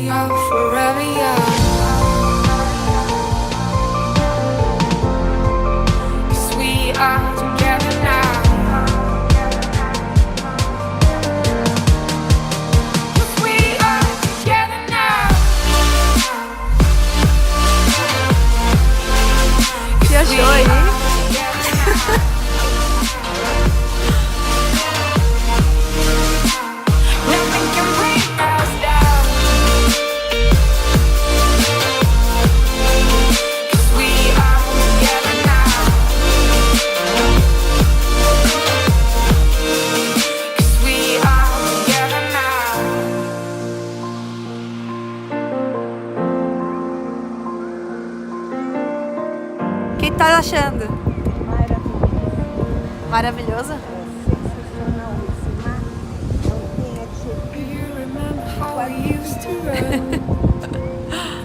we are forever young. 'Cause we are together now. 'Cause we are together now. Você achou aí? Nothing can bring us down. 'Cause we are together now. 'Cause we are together now. O que tá achando? Maravilhoso? Do you remember how we used to run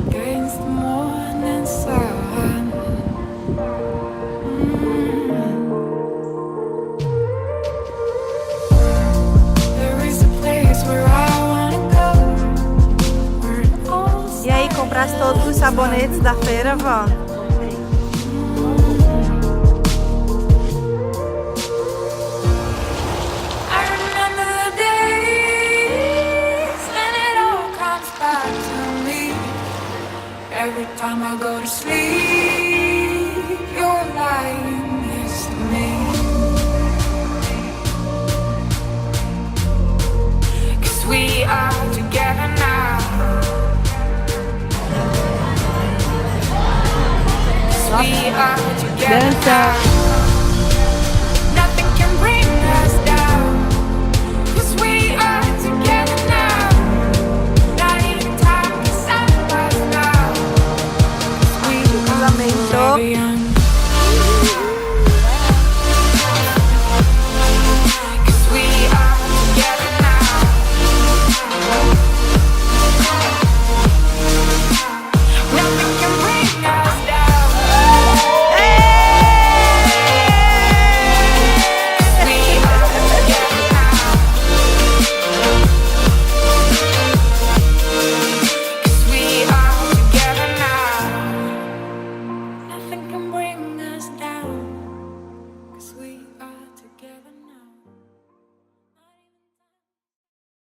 against the morning sun? There is a place where I wanna go, where it all E aí, compraste todos os sabonetes da feira, vó? I remember the days when it all comes back to me. Every time I go to sleep, you're lying next to me. 'Cause we are together now. 'Cause we are together Dança. now.